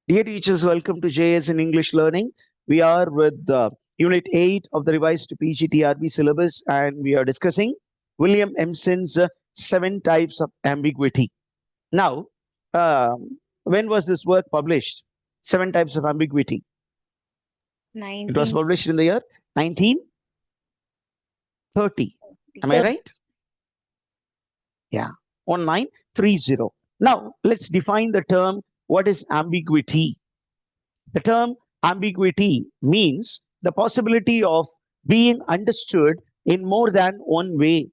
Dear teachers, welcome to JS in English Learning. We are with Unit 8 of the revised PGTRB syllabus, and we are discussing William Empson's 7 types of ambiguity. Now, when was this work published? 7 types of ambiguity. It was published in the year 1930. Am I right? Yeah, 1930. Now, let's define the term. What is ambiguity? The term ambiguity means the possibility of being understood in more than one way.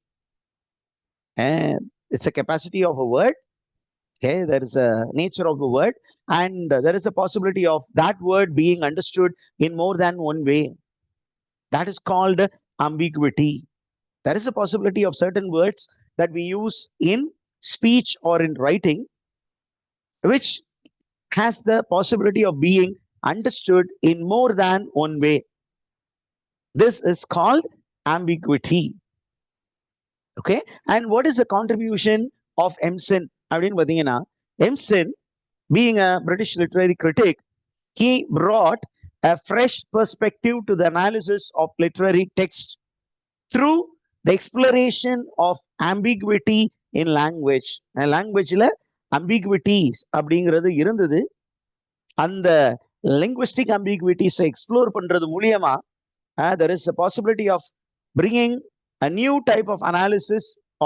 And it's a capacity of a word. Okay, there is a nature of the word, and there is a possibility of that word being understood in more than one way. That is called ambiguity. There is a possibility of certain words that we use in speech or in writing, which has the possibility of being understood in more than one way. This is called ambiguity. Okay, and what is the contribution of Empson? Empson, being a British literary critic, he brought a fresh perspective to the analysis of literary text through the exploration of ambiguity in language. Languageல ambiguities அப்படிங்கிறது இருந்தது. அந்த linguistic ambiguities explore பண்றது மூலியமா there is a possibility of bringing a new type of analysis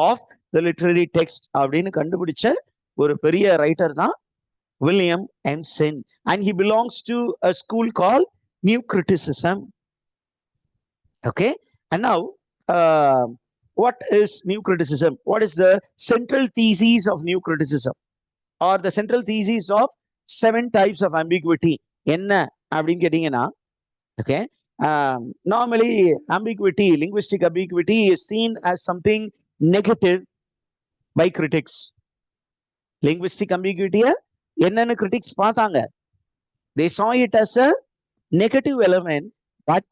of the literary text அப்படின்னு கண்டுபிடிச்ச ஒரு பெரிய writer தான் William Empson, and he belongs to a school called New Criticism. Okay, and now what is New Criticism? What is the central thesis of New Criticism, or the central thesis of 7 types of ambiguity? என்ன அப்படின்னு கேட்டீங்கன்னா, okay, normally ambiguity, linguistic ambiguity is seen as something negative by critics. Linguistic ambiguity என்னன்னு critics பார்த்தாங்க. They saw it as a negative element, but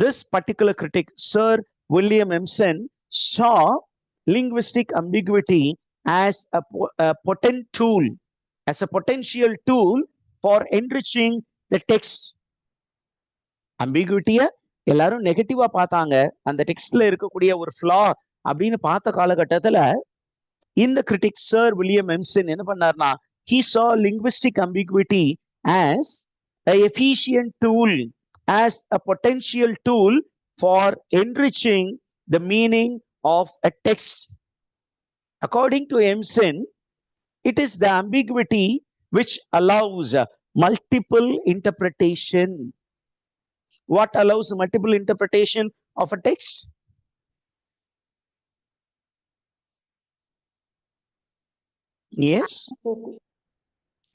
this particular critic, Sir William Empson, saw linguistic ambiguity as a potent tool, as a potential tool for enriching the text. Ambiguity எல்லாரும் நெகட்டிவா பார்த்தாங்க, அந்த டெக்ஸ்ட்ல இருக்கக்கூடிய ஒரு ஃப்ளா அப்படின்னு பார்த்த காலகட்டத்துல இந்த critic Sir William Empson என்ன பண்ணார்னா, he saw linguistic ambiguity as an efficient tool, as a potential tool for enriching the meaning of a text. According to Empson, it is the ambiguity which allows multiple interpretation. What allows multiple interpretation of a text? Yes,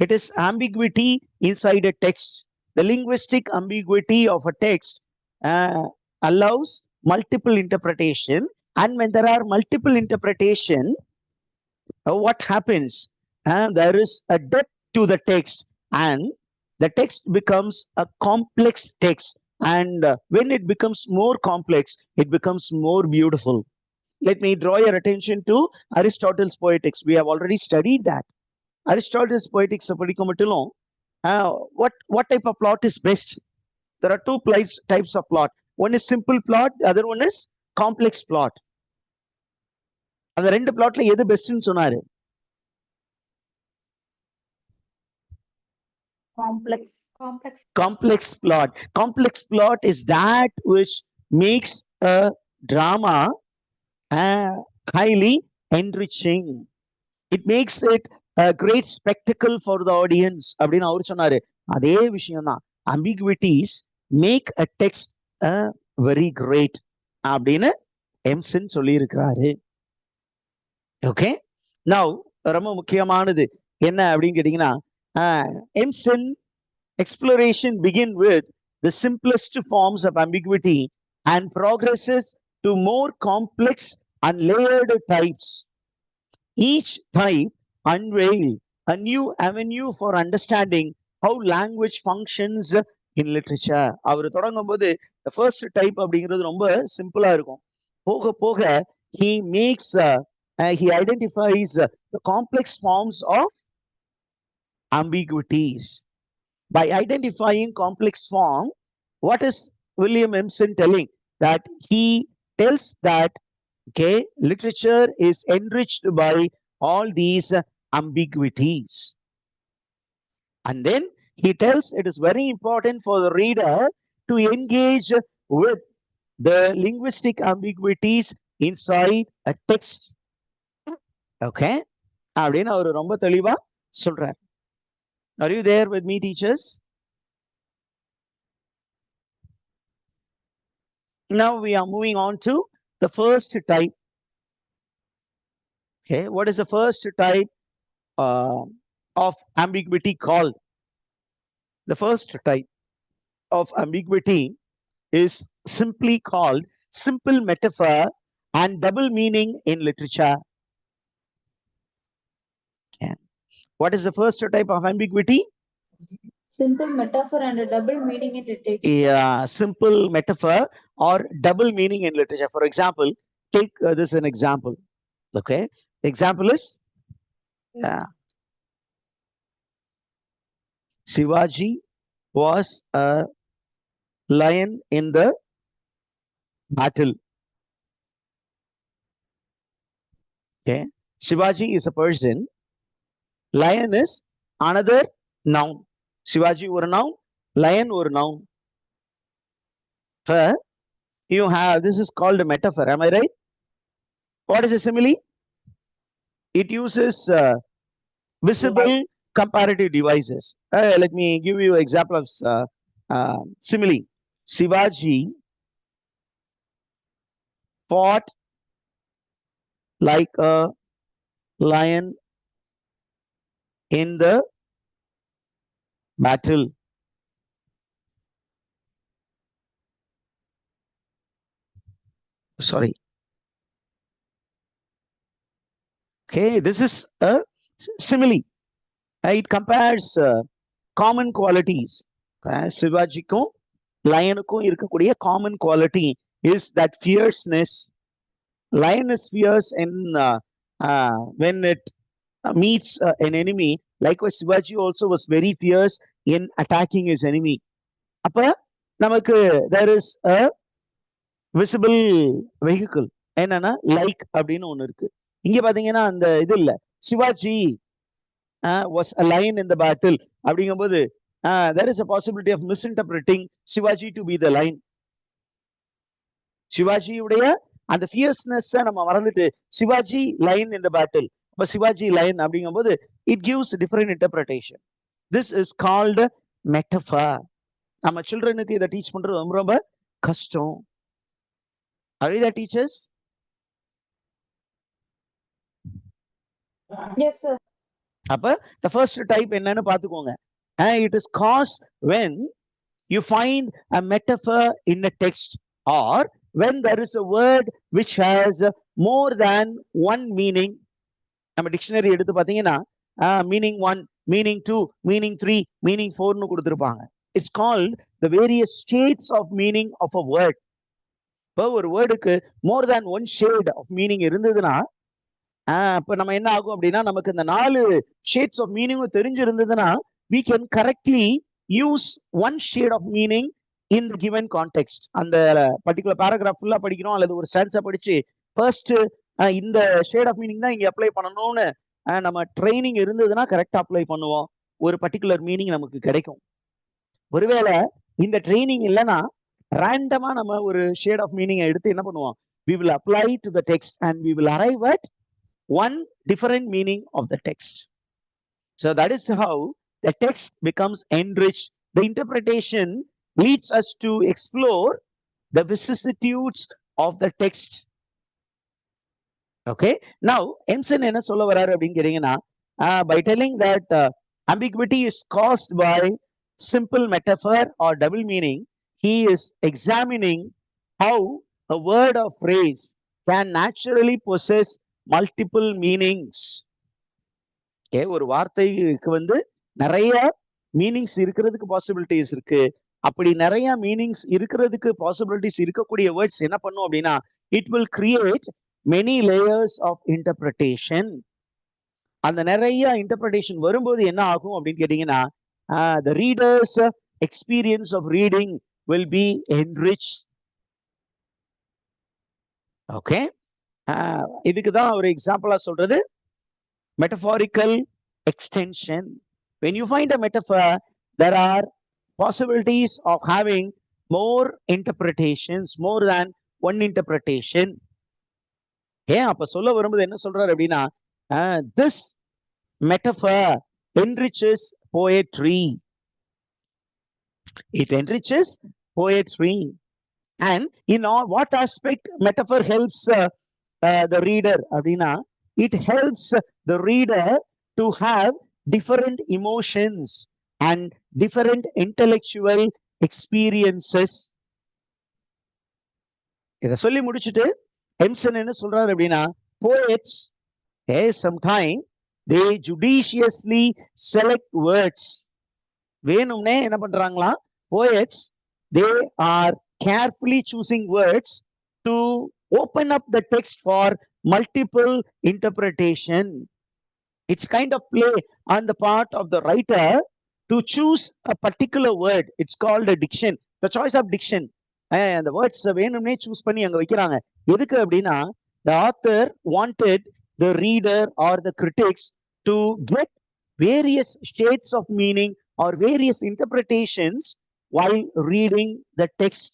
it is ambiguity inside a text. The linguistic ambiguity of a text allows multiple interpretation, and when there are multiple interpretation, what happens? There is a depth to the text, and the text becomes a complex text, and when it becomes more complex, it becomes more beautiful. Let me draw your attention to Aristotle's Poetics. We have already studied that. Aristotle's Poetics what type of plot is best? There are 2 types of plot. One is simple plot, the other one is complex plot. அந்த ரெண்டு பிளாட்ல எது பெஸ்ட்னு சொன்னாரு? Complex plot. Complex plot is that which makes a drama highly enriching. It makes it a great spectacle for the audience அப்படின்னு அவர் சொன்னாரு. அதே விஷயம் தான், ambiguities make a text very great அப்படின்னு எம்சன் சொல்லி இருக்கிறாரு. ஓகே, நவ் ரொம்ப முக்கியமானது என்ன அப்படின்னு கேட்டீங்கன்னா, Empson exploration begin with the simplest forms of ambiguity and progresses to more complex and layered types. Each type unveil a new avenue for understanding how language functions in literature. அவர் தொடங்கும்போது the first type அப்படிங்கிறது ரொம்ப சிம்பிளா இருக்கும். போக போக he makes he identifies the complex forms of ambiguities. By identifying complex form, what is William Emerson telling? That he tells that, okay, literature is enriched by all these ambiguities. And then he tells it is very important for the reader to engage with the linguistic ambiguities inside a text. Okay, அப்படின்னு அவர் ரொம்ப தெளிவா சொல்றார். Are you there with me, teachers? Now we are moving on to the first type. Okay, what is the first type of ambiguity called? The first type of ambiguity is simply called simple metaphor and double meaning in literature. Okay. What is the first type of ambiguity? Simple metaphor and a double meaning in literature. Yeah, simple metaphor or double meaning in literature. For example, take this an example. Okay, the example is, yeah, Shivaji was a lion in the battle. Okay, Shivaji is a person, lion is another noun. Shivaji ஒரு noun, lion ஒரு noun. You have, this is called a metaphor, am I right? What is a simile? It uses visible comparative devices. Let me give you an example of simile. Shivaji fought like a lion in the battle. Sorry. Okay, this is a simile. It compares common qualities. Shivajiக்கும் லயனுக்கும் இருக்கக்கூடிய common quality is that fierceness. Lion is fierce in when it meets an enemy. Likewise, Shivaji also was very fierce in attacking his enemy. அப்ப நமக்கு there is a visible vehicle. என்னன்னா like அப்படின்னு ஒண்ணு இருக்கு. இங்க பாத்தீங்கன்னா அந்த இது இல்ல. Sivaji was a lion in the battle அப்படிங்கும்போது there is a possibility of misinterpreting Shivaji to be the lion. சிவாஜியுடைய அந்த ஃபியர்ஸ்னஸ் நம்ம மறந்துட்டு Shivaji line in the battle, அப்ப சிவாஜி லைன் அப்படிங்கும்போது it gives different interpretation. This is called metaphor. நம்ம சில்ட்ரனுக்கு இதை teach பண்றது ரொம்ப ரொம்ப கஷ்டம். Are you there, teachers? Yes, sir. அப்ப the first type என்னன்னு பாத்துக்கோங்க. It is caused when you find a metaphor in a text or when there is a word which has more than one meaning. நம்ம dictionary எடுத்து பாத்தீங்கன்னா meaning 1, meaning 2, meaning 3, meaning 4 னு கொடுத்திருப்பாங்க. It's called the various shades of meaning of a word. இப்போ ஒரு வேர்டுக்கு more than one shade of meaning இருந்ததுன்னா இப்ப நம்ம என்ன ஆகும் அப்படின்னா நமக்கு இந்த 4 shades of meaning தெரிஞ்சிருந்ததுன்னா we can correctly use one shade of meaning in the given context. அந்த பர்டிகுலர் பேராகிராஃப் ஃபுல்லா படிக்கிறோம் அல்லது ஒரு ஸ்டான்ஸா படிச்சு ஃபர்ஸ்ட் இந்த ஷேட் ஆஃப் மீனிங் தான் இங்க அப்ளை பண்ணணும்னு நம்ம ட்ரைனிங் இருந்ததுன்னா கரெக்டா அப்ளை பண்ணுவோம், ஒரு பர்டிகுலர் மீனிங் நமக்கு கிடைக்கும். ஒருவேளை இந்த ட்ரைனிங் இல்லைன்னா ரேண்டமா நம்ம ஒரு ஷேட் ஆஃப் மீனிங் எடுத்து என்ன பண்ணுவோம், we will apply to the text and we will arrive at one different meaning of the text. So that is how the text becomes enriched. The interpretation leads us to explore the vicissitudes of the text. Okay, now Emerson என்ன சொல்ல வராரு அப்படின்னு கேட்டீங்கன்னா by telling that ambiguity is caused by simple metaphor or double meaning, he is examining how a word or phrase can naturally possess multiple meanings. Okay, ஒரு வார்த்தைக்கு வந்து நிறைய meanings இருக்கிறதுக்கு பாசிபிலிட்டிஸ் இருக்கு. அப்படி நிறைய மீனிங்ஸ் இருக்கிறதுக்கு பாசிபிலிட்டிஸ் இருக்கக்கூடிய வேர்ட்ஸ் என்ன பண்ணும் அப்படின்னா it will create many layers of interpretation. அந்த நிறைய இன்டர்பிரேஷன் வரும்போது என்ன ஆகும் அப்படின்னு கேட்டீங்கன்னா the reader's experience of reading will be enriched. Okay, இதுக்கு தான் ஒரு எக்ஸாம்பிளா சொல்றது metaphorical extension. When you find a metaphor, there are possibilities of having more interpretations, more than one interpretation. ஏன் அப்ப சொல்ல வரும்போது என்ன சொல்றாரு அப்படின்னா this metaphor enriches poetry. It enriches poetry. And in what aspect metaphor helps the reader அப்படின்னா it helps the reader to have different emotions and different intellectual experiences. இத சொல்லி முடிச்சிட்டு எம்சன் என்ன சொல்றாரு அப்படின்னா poets sometimes they judiciously select words. வேணும்னே என்ன பண்றாங்களா poets they are carefully choosing words to open up the text for multiple interpretation. It's kind of play on the part of the writer to choose a particular word. It's called a diction, the choice of diction. அந்த words வேணும்னே choose பண்ணி அங்க வைக்கிறாங்க. எதுக்கு அப்படின்னா the author wanted the reader or the critics to get various shades of meaning or various interpretations while reading the text.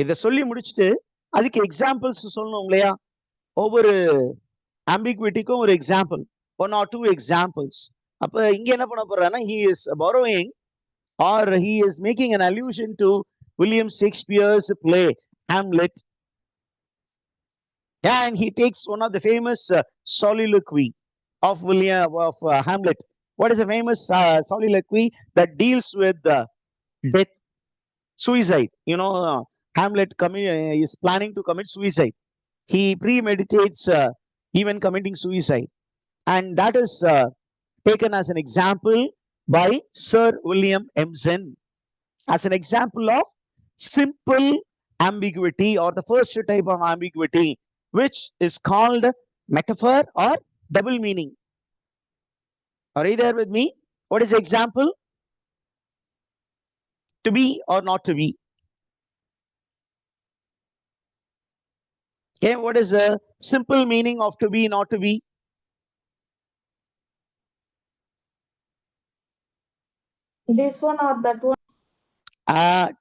இத சொல்லி முடிச்சுட்டு அதுக்கு எக்ஸாம்பிள்ஸ் சொல்லணும் இல்லையா? ஒவ்வொரு ambiguityக்கும் ஒரு எக்ஸாம்பிள், 1 or 2 examples. அப்ப இங்க என்ன பண்ண போறாருன்னா he is borrowing or he is making an allusion to William Shakespeare's play Hamlet. And he takes one of the famous soliloquy of Hamlet. What is a famous soliloquy that deals with death, suicide? You know, Hamlet is planning to commit suicide. He premeditates even committing suicide. And that is taken as an example by Sir William Empson as an example of simple ambiguity, or the first type of ambiguity, which is called metaphor or double meaning. Are you there with me? What is the example? To be or not to be. Okay, what is the simple meaning of to be, not to be? This one or that one.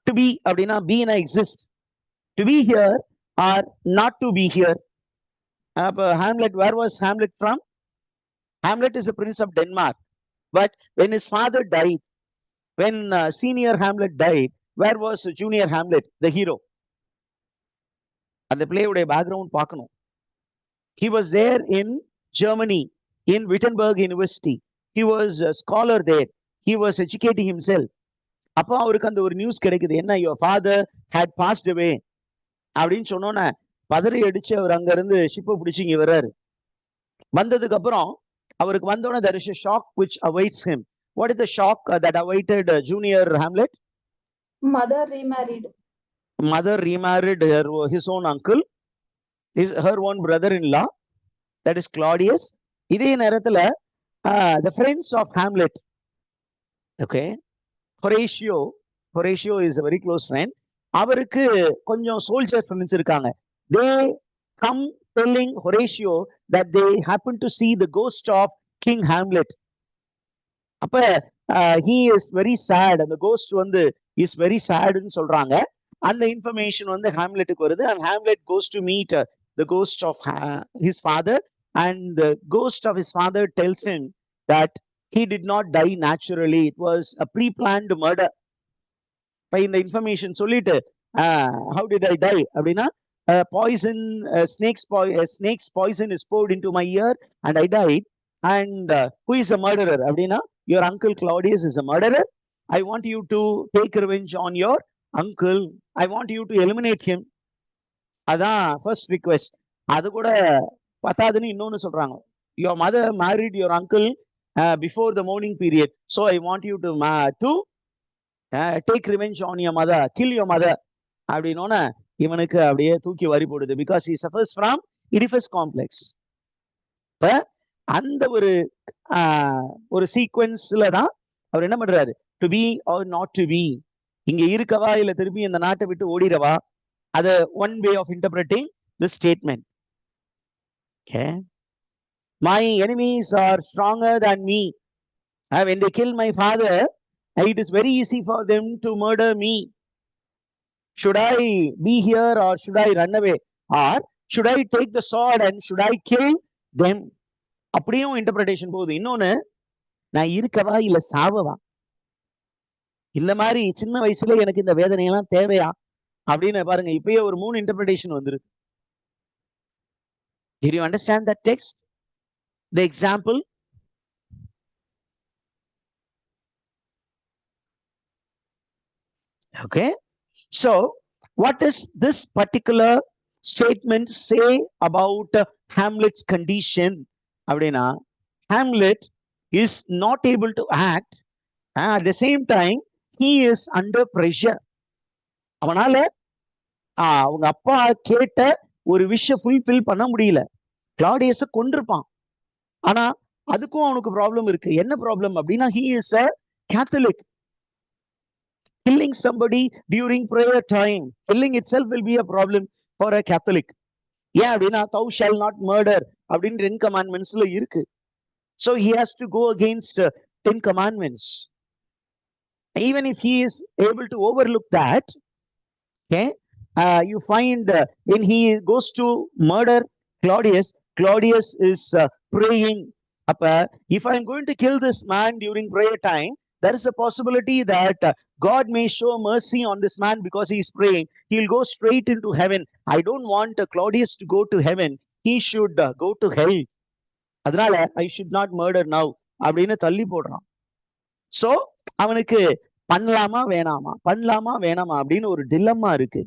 To be அப்படின்னா be na exist. To be here or not to be here. Hamlet, where was Hamlet from? Hamlet is the prince of Denmark. But when his father died, when senior Hamlet died, where was junior Hamlet, the hero? And the play உடைய background பார்க்கணும். He was there in Germany, in Wittenberg University. He was a scholar there. He was educating himself. அப்போ அவருக்கு அந்த ஒரு news கிடைக்குது, என்ன your father had passed away அப்படின்னு சொன்னோன்னே பதறி அடிச்சு அவர் அங்க இருந்து ஷிப்பை பிடிச்சி இங்க வர்றாரு. வந்ததுக்கு அப்புறம் அவருக்கு வந்தோடனே there is a shock which awaits him. What is the shock that awaited junior Hamlet? Mother remarried. Mother remarried his own uncle, her own brother-in-law, that is Claudius. இதே நேரத்துல the friends of Hamlet, okay, Horatio is a very close friend. அவருக்கு கொஞ்சம் soldier friends இருக்காங்க. They come telling Horatio that they happen to see the ghost of King Hamlet. அப்ப he is very sad, and the ghost வந்து is very sad ன்னு சொல்றாங்க. அந்த information வந்து ஹாம்லெட்டுக்கு வருது, and Hamlet goes to meet the ghost of his father, and the ghost of his father tells him that he did not die naturally. It was a pre-planned murder. இப்ப இந்த information சொல்லிட்டு how did I die அப்படின்னா poison, snake's poison is poured into my ear and I died. And who is a murderer அப்படின்னா your uncle Claudius is a murderer. I want you to take revenge on your uncle. I want you to eliminate him. அதான் first request. அது கூட பத்தாதுன்னு இன்னொன்னு சொல்றாங்க, your mother married your uncle before the mourning period, so I want you to take revenge on your mother, kill your mother அப்படின்னோன்னு இவனுக்கு அப்படியே தூக்கி வரி போடுது, because he suffers from Oedipus complex. இப்ப அந்த ஒரு சீக்வன்ஸ்ல தான் அவர் என்ன பண்றாரு, to be or not to be, இங்க இருக்கவா இல்ல திருப்பி இந்த நாட்டை விட்டு ஓடிடவா, அது one way of interpreting the statement. Okay. My enemies are stronger than me. When they kill my father, it is very easy for them to murder me. Should I be here or should I run away? Or should I take the sword and should I kill them? அப்படியும் interpretation போகுது. இன்னொன்னு, நான் இருக்கவா இல்ல சாவவா, இந்த மாதிரி சின்ன வயசுல எனக்கு இந்த வேதனையெல்லாம் தேவையா அப்படின்னு பாருங்க, இப்பயே ஒரு 3 இன்டர்பிரேஷன் வந்துருக்கு. Did you understand that text? The example? Okay. So, what does this particular statement say about Hamlet's condition? அப்படின்னா, Hamlet is not able to act. At the same time, he is under pressure. அவனால அவங்க அப்பா கேட்ட ஒரு விஷயம் fulfil பண்ண முடியல. கிளாடியஸை கொண்டிருப்பான். ஆனா அதுக்கும் அவனுக்கு ப்ராப்ளம் இருக்கு. என்ன ப்ராப்ளம் அப்படின்னா, he is a Catholic. Killing somebody during prayer time, killing itself will be a problem for a Catholic. ஏன் அப்படின்னா, thou shall not murder அப்படின்னு 10 commandmentsல இருக்கு. So he has to go against 10 commandments. Even if he is able to overlook that, okay, you find when he goes to murder Claudius, Claudius is praying. If I'm going to kill this man during prayer time, there is a possibility that God may show mercy on this man because he is praying. He will go straight into heaven. I don't want Claudius to go to heaven. He should go to hell. அதனால I should not murder now அப்படின்னு தள்ளி போடுறான். So அவனுக்கு பண்ணலாமா வேணாமா அப்படின்னு ஒரு டிலம்மா இருக்கு.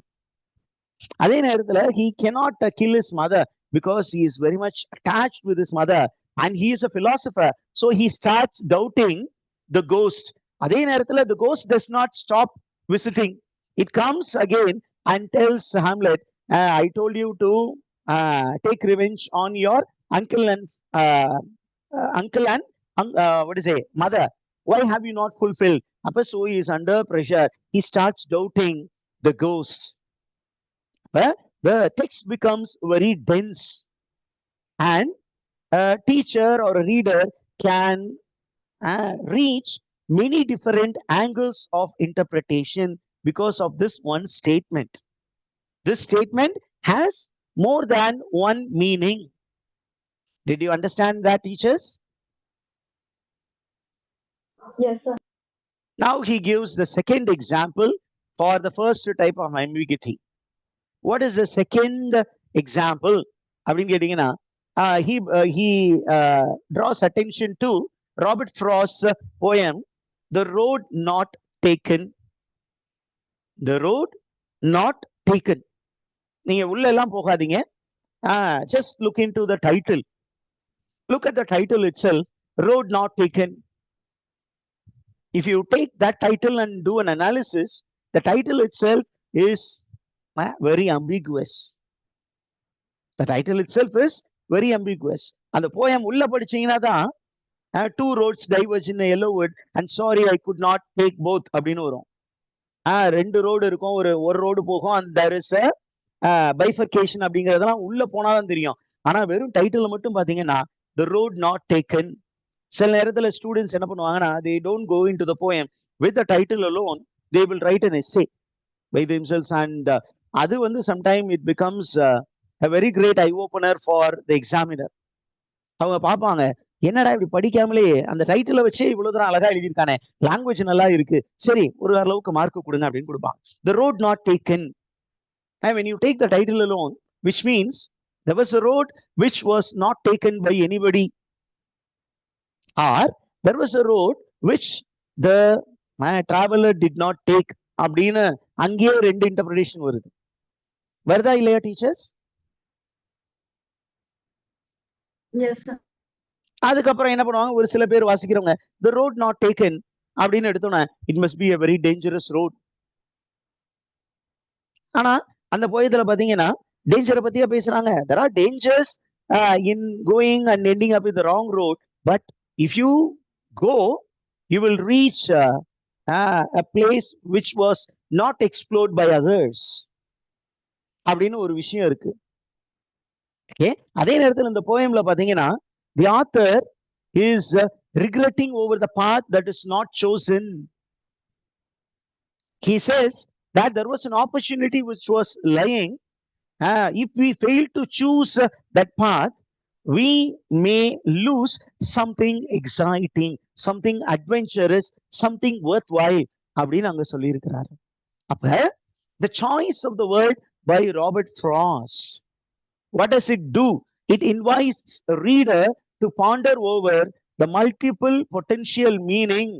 அதே நேரத்துல he cannot kill his mother because he is very much attached with his mother and he is a philosopher. So he starts doubting the ghost. அதே நேரத்துல the ghost does not stop visiting. It comes again and tells Hamlet, I told you to take revenge on your uncle and mother. Why have you not fulfilled? So he is under pressure. He starts doubting the ghost. The text becomes very dense, and a teacher or a reader can reach many different angles of interpretation because of this one statement. This statement has more than one meaning. Did you understand that, teachers? Yes, sir. Now he gives the second example for the first type of ambiguity. What is the second example? அப்படின்னு கேட்டீங்கன்னா, he draws attention to Robert Frost's poem, The Road Not Taken. The Road Not Taken. நீங்க உள்ள எல்லாம் போகாதீங்க. Just look into the title. Look at the title itself, Road Not Taken. If you take that title and do an analysis, the title itself is very ambiguous. The title itself is very ambiguous. And the poem உள்ள படிச்சீங்கன்னா தான் two roads diverge in a yellow wood and sorry I could not take both அப்படின்னு வரும். 2 road இருக்கும், ஒரு road போகும், and there is a bifurcation அப்படிங்கிறதெல்லாம் உள்ள போனாதான் தெரியும். ஆனா வெறும் டைட்டில் மட்டும் பாத்தீங்கன்னா The Road Not Taken. சில நேரத்துல ஸ்டூடெண்ட்ஸ் என்ன பண்ணுவாங்கன்னா, they don't go into the poem with the title alone, they will write an essay by themselves, and அது வந்து sometime it becomes a very great eye opener for the examiner. அவங்க பார்ப்பாங்க, என்னடா இப்படி படிக்காமலே அந்த டைட்டில வச்சே இவ்வளவு தூரம் அழகா எழுதியிருக்கானே, லாங்குவேஜ் நல்லா இருக்கு, சரி ஒரு அளவுக்கு மார்க் கொடுங்க அப்படின்னு கொடுப்பாங்க. The Road Not Taken. And when you take the title alone, which means there was a road which was not taken by anybody, or there was a road which the traveler did not take அப்படின்னு அங்கேயே 2 interpretation வருது. வருதா இல்லையா teachers? அதுக்கப்புறம் என்ன பண்ணுவாங்க, ஒரு சில பேர் வாசிக்கிறவங்க The Road Not Taken அப்படின்னு எடுத்தோன்னா it must be a very dangerous road. ஆனா அந்த போயத்துல பாத்தீங்கன்னா டேஞ்சரை பத்தியா பேசுறாங்க. There are dangers in going and ending up in the wrong road. But if you go, you will reach a place which was not explored by others. அப்படின்னு ஒரு விஷயம் இருக்கு. Okay, அதே நேரத்தில் இந்த போயம்ல பாத்தீங்கன்னா the author is regretting over the path that is not chosen. He says that there was an opportunity which was lying. If we fail to choose that path, we may lose something exciting, something adventurous, something worthwhile அப்படின்னு அங்க சொல்லி இருக்கிறாரு. அப்ப the choice of the word by Robert Frost, what does it do? It invites a reader to ponder over the multiple potential meaning,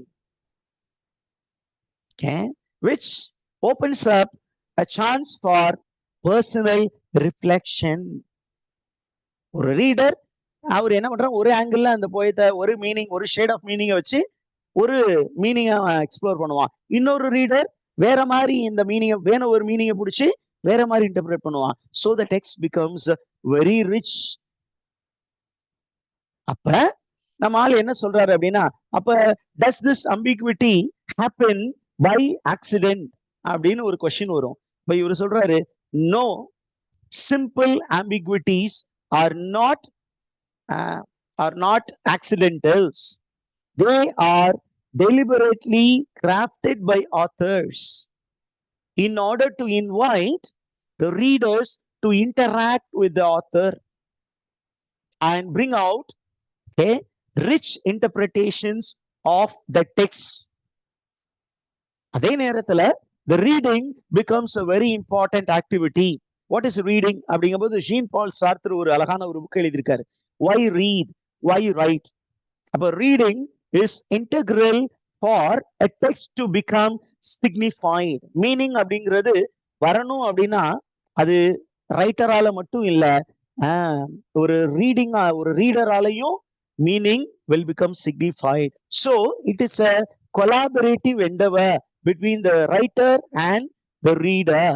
okay, which opens up a chance for personal reflection. ஒரு reader அவர் என்ன பண்றாங்க, ஒரு angle அந்த போயத்தை ஒரு meaning, ஒரு shade of மீனிங்கை வச்சு ஒரு மீனிங்கை explore பண்ணுவான். இன்னொரு ரீடர் வேற மாதிரி இந்த மீனிங்கை வேற ஒரு மீனிங்கை பிடிச்சி வேற மாதிரி இன்டர்பிரேட் பண்ணுவான். So the text becomes very rich. அப்ப நம்ம ஆள் என்ன சொல்றாரு அப்படின்னா, அப்ப does this ambiguity happen by accident அப்படின்னு ஒரு கொஸ்டின் வரும். இப்ப இவர் சொல்றாரு, no, simple ambiguities are not accidentals. They are deliberately crafted by authors in order to invite the readers to interact with the author and bring out rich interpretations of the text. அதே நேரத்துல the reading becomes a very important activity. What is reading அப்படிங்கும்போது gene பால் சார்த்ரு ஒரு அழகான ஒரு book எழுதியிருக்காரு, why read, why write. அப்ப reading is integral for a text to become signified. meaning அப்படிங்கிறது வரணும் அப்படின்னா அது ரைட்டரால மட்டும் இல்ல, ஒரு ரீடிங் ஒரு ரீடராலையும் meaning will become signified. So it is a collaborative endeavor between the writer and the reader.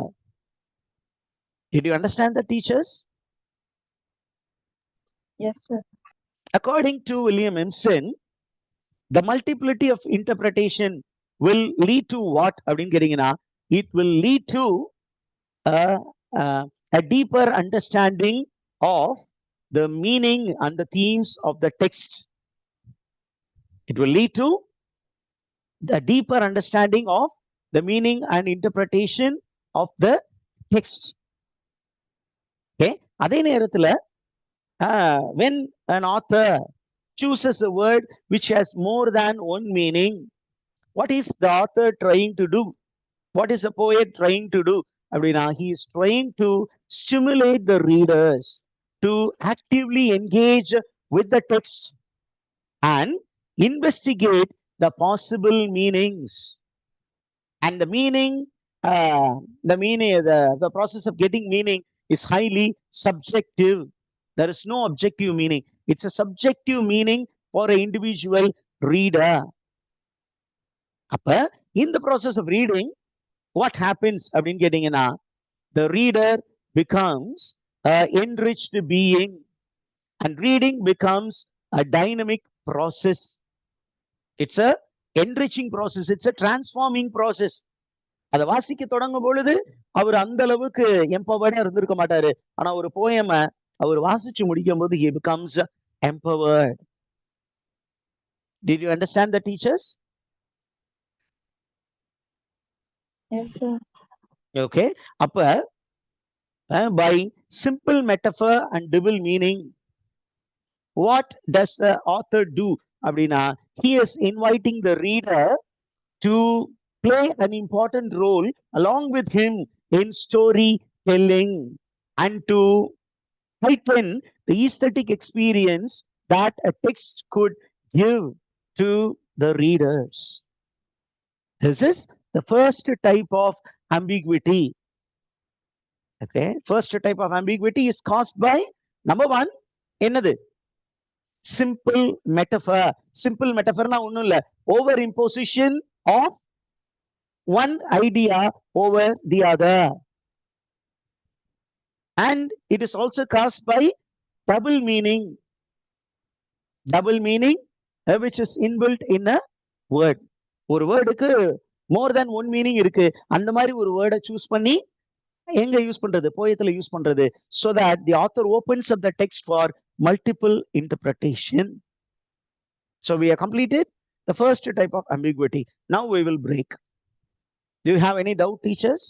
Did you understand that, teachers? Yes, sir. According to William Empson, the multiplicity of interpretation will lead to what? It will lead to a deeper understanding of the meaning and the themes of the text. It will lead to the deeper understanding of the meaning and interpretation of the text. Okay, அதே நேரத்துல when an author chooses a word which has more than one meaning, what is the author trying to do? What is the poet trying to do? அப்படின்னா, he is trying to stimulate the readers to actively engage with the text and investigate the possible meanings. And the meaning, the process of getting meaning is highly subjective. There is no objective meaning. It's a subjective meaning for an individual reader. அப்ப in the process of reading, what happens அப்படின்னு கேட்டீங்கன்னா, the reader becomes an enriched being, and reading becomes a dynamic process. It's a enriching process. It's a transforming process. அதை வாசிக்க தொடங்கும் பொழுது அவர் அந்த அளவுக்கு எம்பவர்டா இருந்திருக்க மாட்டாரு. ஆனா ஒரு போயம அவர் வாசிச்சு முடிக்கும் போது he becomes empowered. Did you understand the, teachers? Yes, sir. Okay, அப்ப by simple metaphor and double meaning, what does the author do அப்படின்னா, he is inviting the reader to play an important role along with him in storytelling and to heighten the aesthetic experience that a text could give to the readers. This is the first type of ambiguity. Okay, first type of ambiguity is caused by, number one, என்னது? Simple metaphor. Simple metaphor na ஒண்ணும் இல்ல, over imposition of one idea over the other. And it is also caused by double meaning which is inbuilt in a word. ஒரு வேர்டுக்கு மோர் than one meaning இருக்கு. அந்த மாதிரி ஒரு வேர்டை சூஸ் பண்ணி எங்க யூஸ் பண்றது, போயத்துல யூஸ் பண்றது, so that the author opens up the text for multiple interpretation. So we have completed the first type of ambiguity. Now we will break. Do you have any doubt, teachers?